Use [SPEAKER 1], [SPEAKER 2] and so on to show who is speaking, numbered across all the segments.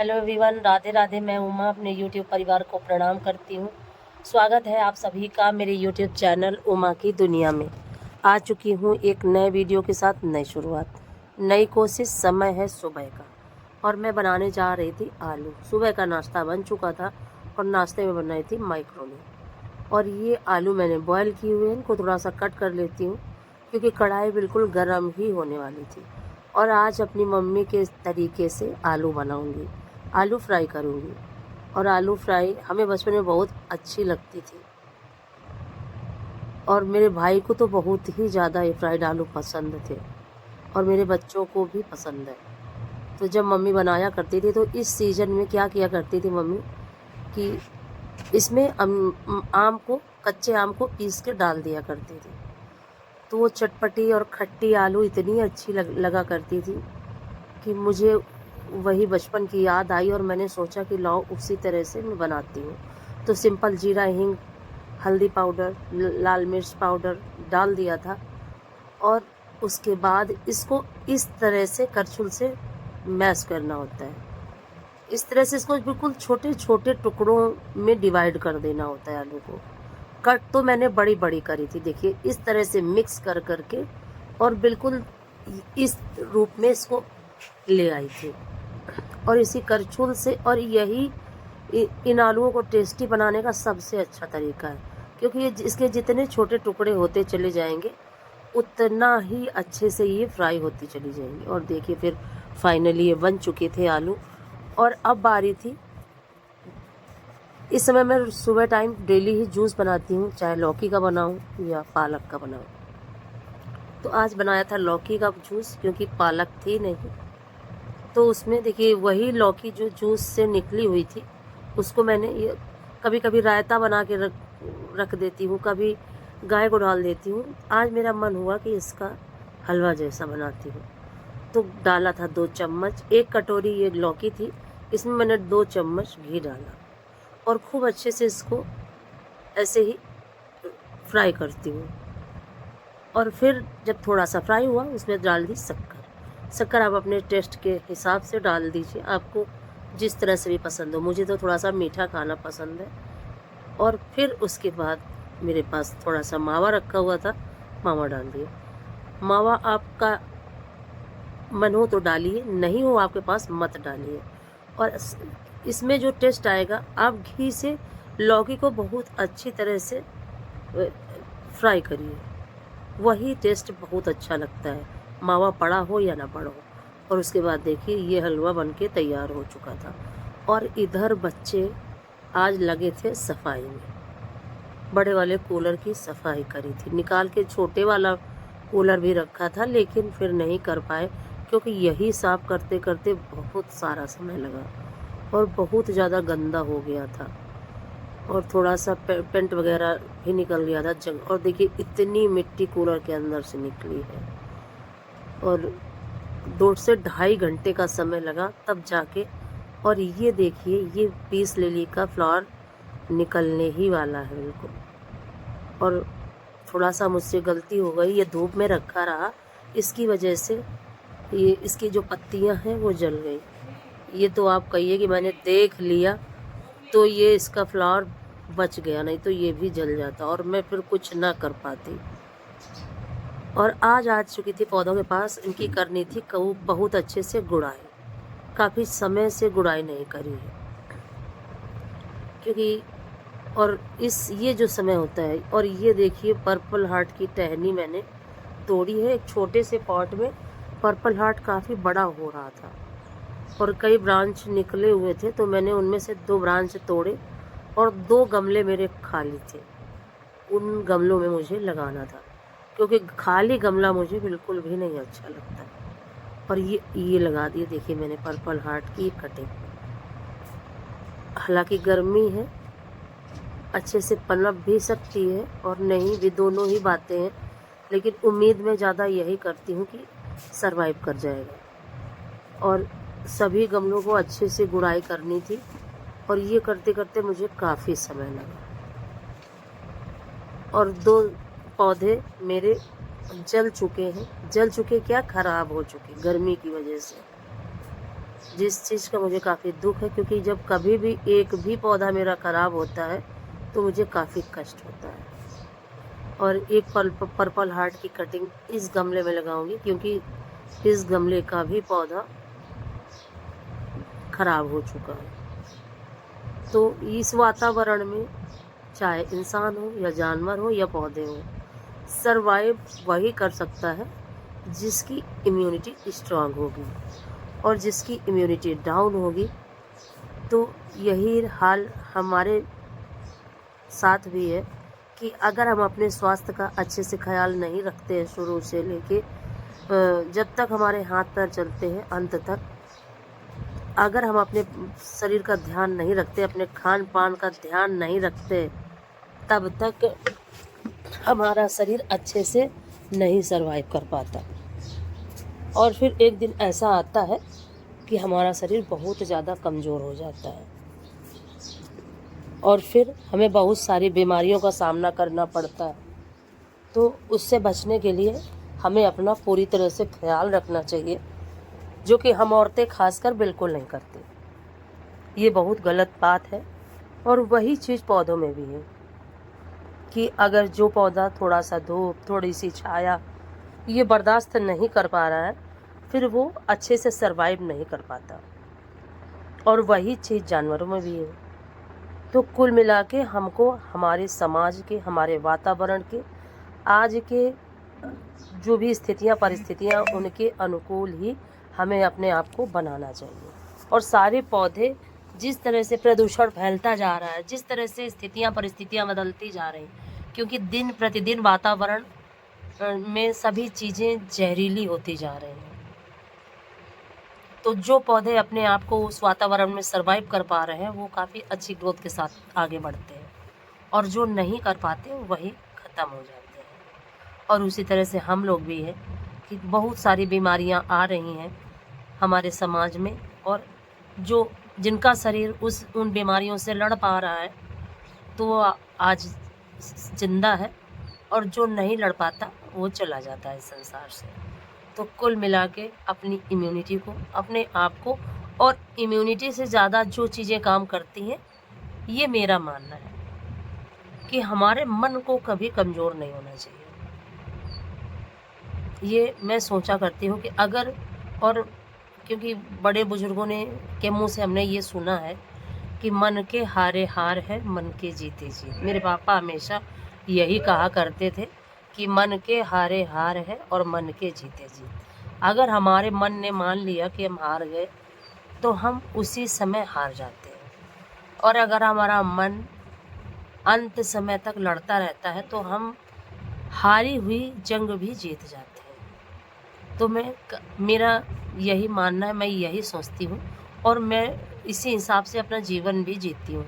[SPEAKER 1] Hello everyone, Radhe Radhe. मैं उमा अपने YouTube परिवार को प्रणाम करती हूँ। स्वागत है आप सभी का मेरे यूट्यूब चैनल उमा की दुनिया में। आ चुकी हूँ एक नए वीडियो के साथ, नई शुरुआत, नई कोशिश। समय है सुबह का और मैं बनाने जा रही थी आलू। सुबह का नाश्ता बन चुका था और नाश्ते में बनाई थी माइक्रोनी। और ये आलू मैंने बॉयल किए हुए हैं, इनको थोड़ा सा कट कर लेती हूँ क्योंकि कढ़ाई बिल्कुल गर्म ही होने वाली थी। और आज अपनी मम्मी के तरीके से आलू बनाऊँगी, आलू फ्राई करूँगी। और आलू फ्राई हमें बचपन में बहुत अच्छी लगती थी और मेरे भाई को तो बहुत ही ज़्यादा ये फ्राइड आलू पसंद थे और मेरे बच्चों को भी पसंद है। तो जब मम्मी बनाया करती थी तो इस सीज़न में क्या किया करती थी मम्मी कि इसमें आम को, कच्चे आम को पीस के डाल दिया करती थी। तो वो चटपटी और खट्टी आलू इतनी अच्छी लगा करती थी कि मुझे वही बचपन की याद आई और मैंने सोचा कि लाओ उसी तरह से मैं बनाती हूँ। तो सिंपल जीरा, हींग, हल्दी पाउडर, लाल मिर्च पाउडर डाल दिया था और उसके बाद इसको इस तरह से करछुल से मैश करना होता है। इस तरह से इसको बिल्कुल छोटे छोटे टुकड़ों में डिवाइड कर देना होता है आलू को। कट तो मैंने बड़ी बड़ी करी थी, देखिए इस तरह से मिक्स कर करके और बिल्कुल इस रूप में इसको ले आई थी। और इसी करछुल से, और यही इन आलूओं को टेस्टी बनाने का सबसे अच्छा तरीका है क्योंकि ये इसके जितने छोटे टुकड़े होते चले जाएंगे उतना ही अच्छे से ये फ्राई होती चली जाएंगी। और देखिए फिर फाइनली ये बन चुके थे आलू। और अब बारी थी, इस समय मैं सुबह टाइम डेली ही जूस बनाती हूँ, चाहे लौकी का बनाऊँ या पालक का बनाऊँ। तो आज बनाया था लौकी का जूस क्योंकि पालक थी नहीं। तो उसमें देखिए वही लौकी जो जूस से निकली हुई थी उसको मैंने ये कभी कभी रायता बना के रख देती हूँ, कभी गाय को डाल देती हूँ। आज मेरा मन हुआ कि इसका हलवा जैसा बनाती हूँ। तो डाला था 2 चम्मच, 1 कटोरी ये लौकी थी, इसमें मैंने 2 चम्मच घी डाला और खूब अच्छे से इसको ऐसे ही फ्राई करती हूँ। और फिर जब थोड़ा सा फ्राई हुआ उसमें डाल दी शक्कर। शक्कर आप अपने टेस्ट के हिसाब से डाल दीजिए, आपको जिस तरह से भी पसंद हो। मुझे तो थोड़ा सा मीठा खाना पसंद है। और फिर उसके बाद मेरे पास थोड़ा सा मावा रखा हुआ था, मावा डाल दिया। मावा आपका मन हो तो डालिए, नहीं हो आपके पास मत डालिए। और इसमें जो टेस्ट आएगा, आप घी से लौकी को बहुत अच्छी तरह से फ्राई करिए, वही टेस्ट बहुत अच्छा लगता है, मावा पड़ा हो या ना पड़ा हो। और उसके बाद देखिए ये हलवा बनके तैयार हो चुका था। और इधर बच्चे आज लगे थे सफाई में, बड़े वाले कूलर की सफाई करी थी, निकाल के छोटे वाला कूलर भी रखा था लेकिन फिर नहीं कर पाए क्योंकि यही साफ़ करते करते बहुत सारा समय लगा और बहुत ज़्यादा गंदा हो गया था और थोड़ा सा पेंट वगैरह भी निकल गया था जंग। और देखिए इतनी मिट्टी कूलर के अंदर से निकली है और 2 से ढाई घंटे का समय लगा तब जाके। और ये देखिए ये पीस लिली का फ्लावर निकलने ही वाला है बिल्कुल। और थोड़ा सा मुझसे गलती हो गई, ये धूप में रखा रहा, इसकी वजह से ये इसकी जो पत्तियां हैं वो जल गई। ये तो आप कहिए कि मैंने देख लिया तो ये इसका फ्लावर बच गया, नहीं तो ये भी जल जाता और मैं फिर कुछ ना कर पाती। और आज आ चुकी थी पौधों के पास, इनकी करनी थी बहुत अच्छे से गुड़ाई। काफ़ी समय से गुड़ाई नहीं करी है क्योंकि, और ये जो समय होता है। और ये देखिए पर्पल हार्ट की टहनी मैंने तोड़ी है एक छोटे से पॉट में। पर्पल हार्ट काफ़ी बड़ा हो रहा था और कई ब्रांच निकले हुए थे तो मैंने उनमें से 2 ब्रांच तोड़े और 2 गमले मेरे खाली थे, उन गमलों में मुझे लगाना था क्योंकि खाली गमला मुझे बिल्कुल भी नहीं अच्छा लगता। और ये लगा दिए, देखिए मैंने पर्पल हार्ट की कटिंग। हालांकि गर्मी है, अच्छे से पनप भी सकती है और नहीं भी, दोनों ही बातें हैं, लेकिन उम्मीद मैं ज़्यादा यही करती हूँ कि सरवाइव कर जाएगा। और सभी गमलों को अच्छे से गुड़ाई करनी थी और ये करते करते मुझे काफ़ी समय लगा। और 2 पौधे मेरे जल चुके हैं, जल चुके क्या, ख़राब हो चुके गर्मी की वजह से। जिस चीज़ का मुझे काफ़ी दुख है, क्योंकि जब कभी भी एक भी पौधा मेरा ख़राब होता है तो मुझे काफ़ी कष्ट होता है। और एक पर्पल हार्ट की कटिंग इस गमले में लगाऊंगी, क्योंकि इस गमले का भी पौधा ख़राब हो चुका है। तो इस वातावरण में चाहे इंसान हो या जानवर हो या पौधे हो, सरवाइव वही कर सकता है जिसकी इम्यूनिटी स्ट्रांग होगी, और जिसकी इम्यूनिटी डाउन होगी तो यही हाल हमारे साथ भी है कि अगर हम अपने स्वास्थ्य का अच्छे से ख्याल नहीं रखते हैं शुरू से लेके जब तक हमारे हाथ पैर चलते हैं अंत तक, अगर हम अपने शरीर का ध्यान नहीं रखते, अपने खान पान का ध्यान नहीं रखते, तब तक हमारा शरीर अच्छे से नहीं सरवाइव कर पाता। और फिर एक दिन ऐसा आता है कि हमारा शरीर बहुत ज़्यादा कमज़ोर हो जाता है, और फिर हमें बहुत सारी बीमारियों का सामना करना पड़ता है। तो उससे बचने के लिए हमें अपना पूरी तरह से ख्याल रखना चाहिए, जो कि हम औरतें खासकर बिल्कुल नहीं करते। ये बहुत गलत बात है। और वही चीज़ पौधों में भी है कि अगर जो पौधा थोड़ा सा धूप, थोड़ी सी छाया ये बर्दाश्त नहीं कर पा रहा है, फिर वो अच्छे से सरवाइव नहीं कर पाता। और वही चीज़ जानवरों में भी है। तो कुल मिला के हमको हमारे समाज के, हमारे वातावरण के, आज के जो भी स्थितियाँ परिस्थितियाँ उनके अनुकूल ही हमें अपने आप को बनाना चाहिए। और सारे पौधे जिस तरह से प्रदूषण फैलता जा रहा है, जिस तरह से स्थितियाँ परिस्थितियाँ बदलती जा रही, क्योंकि दिन प्रतिदिन वातावरण में सभी चीज़ें जहरीली होती जा रही हैं, तो जो पौधे अपने आप को उस वातावरण में सरवाइव कर पा रहे हैं वो काफ़ी अच्छी ग्रोथ के साथ आगे बढ़ते हैं, और जो नहीं कर पाते वही ख़त्म हो जाते हैं। और उसी तरह से हम लोग भी हैं कि बहुत सारी बीमारियां आ रही हैं हमारे समाज में, और जो जिनका शरीर उन बीमारियों से लड़ पा रहा है तो वो आज जिंदा है, और जो नहीं लड़ पाता वो चला जाता है संसार से। तो कुल मिला के अपनी इम्यूनिटी को, अपने आप को, और इम्यूनिटी से ज़्यादा जो चीज़ें काम करती हैं, ये मेरा मानना है कि हमारे मन को कभी कमज़ोर नहीं होना चाहिए। ये मैं सोचा करती हूँ कि अगर, और क्योंकि बड़े बुजुर्गों ने के मुँह से हमने ये सुना है कि मन के हारे हार है, मन के जीते जीत। मेरे पापा हमेशा यही कहा करते थे कि मन के हारे हार है और मन के जीते जीत। अगर हमारे मन ने मान लिया कि हम हार गए तो हम उसी समय हार जाते हैं, और अगर हमारा मन अंत समय तक लड़ता रहता है तो हम हारी हुई जंग भी जीत जाते हैं। तो मेरा यही मानना है, मैं यही सोचती हूँ, और मैं इसी हिसाब से अपना जीवन भी जीती हूँ,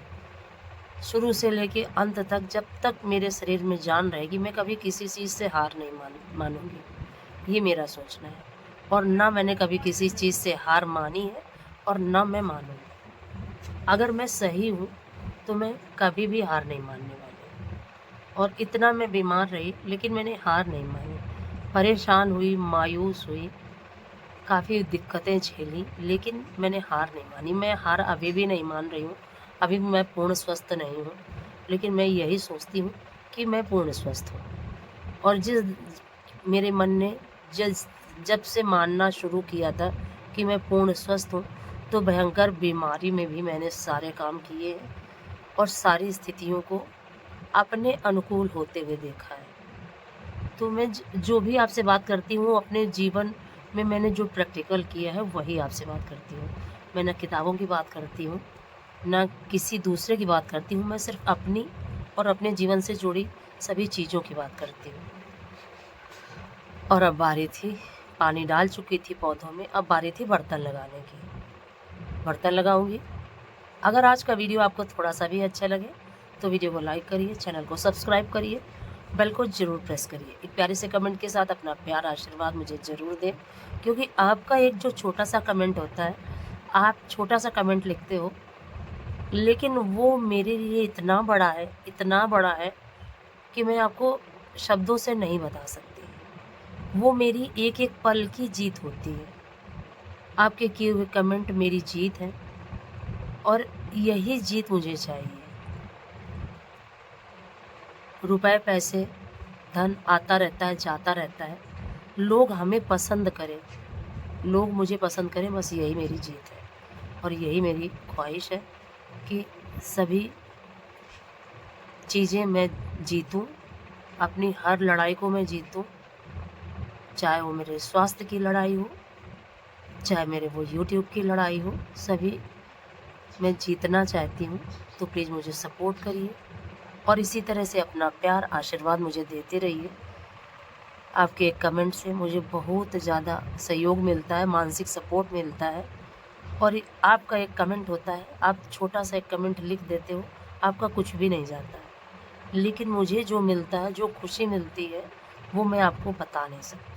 [SPEAKER 1] शुरू से लेके अंत तक। जब तक मेरे शरीर में जान रहेगी मैं कभी किसी चीज़ से हार नहीं मानूंगी, ये मेरा सोचना है। और ना मैंने कभी किसी चीज़ से हार मानी है और ना मैं मानूंगी। अगर मैं सही हूँ तो मैं कभी भी हार नहीं मानने वाली। और इतना मैं बीमार रही लेकिन मैंने हार नहीं मानी, परेशान हुई, मायूस हुई, काफ़ी दिक्कतें झेली, लेकिन मैंने हार नहीं मानी। मैं हार अभी भी नहीं मान रही हूँ, अभी भी मैं पूर्ण स्वस्थ नहीं हूँ, लेकिन मैं यही सोचती हूँ कि मैं पूर्ण स्वस्थ हूँ। और मेरे मन ने जब से मानना शुरू किया था कि मैं पूर्ण स्वस्थ हूँ, तो भयंकर बीमारी में भी मैंने सारे काम किए हैं और सारी स्थितियों को अपने अनुकूल होते हुए देखा है। तो मैं जो भी आपसे बात करती हूँ अपने जीवन में मैंने जो प्रैक्टिकल किया है वही आपसे बात करती हूँ। मैं ना किताबों की बात करती हूँ, ना किसी दूसरे की बात करती हूँ, मैं सिर्फ अपनी और अपने जीवन से जुड़ी सभी चीज़ों की बात करती हूँ। और अब बारी थी, पानी डाल चुकी थी पौधों में, अब बारी थी बर्तन लगाने की। बर्तन लगाऊंगी। अगर आज का वीडियो आपको थोड़ा सा भी अच्छा लगे तो वीडियो को लाइक करिए, चैनल को सब्सक्राइब करिए, बेल को ज़रूर प्रेस करिए। एक प्यारे से कमेंट के साथ अपना प्यार आशीर्वाद मुझे ज़रूर दें, क्योंकि आपका एक जो छोटा सा कमेंट होता है, आप छोटा सा कमेंट लिखते हो, लेकिन वो मेरे लिए इतना बड़ा है कि मैं आपको शब्दों से नहीं बता सकती। वो मेरी एक एक पल की जीत होती है। आपके किए हुए कमेंट मेरी जीत है और यही जीत मुझे चाहिए। रुपए पैसे धन आता रहता है, जाता रहता है। लोग हमें पसंद करें, लोग मुझे पसंद करें, बस यही मेरी जीत है और यही मेरी ख्वाहिश है कि सभी चीज़ें मैं जीतूँ, अपनी हर लड़ाई को मैं जीतूँ, चाहे वो मेरे स्वास्थ्य की लड़ाई हो, चाहे मेरे वो यूट्यूब की लड़ाई हो, सभी मैं जीतना चाहती हूँ। तो प्लीज़ मुझे सपोर्ट करिए और इसी तरह से अपना प्यार आशीर्वाद मुझे देते रहिए। आपके एक कमेंट से मुझे बहुत ज़्यादा सहयोग मिलता है, मानसिक सपोर्ट मिलता है और आपका एक कमेंट होता है, आप छोटा-सा एक कमेंट लिख देते हो, आपका कुछ भी नहीं जाता है। लेकिन मुझे जो मिलता है, जो खुशी मिलती है, वो मैं आपको बता नहीं सकती।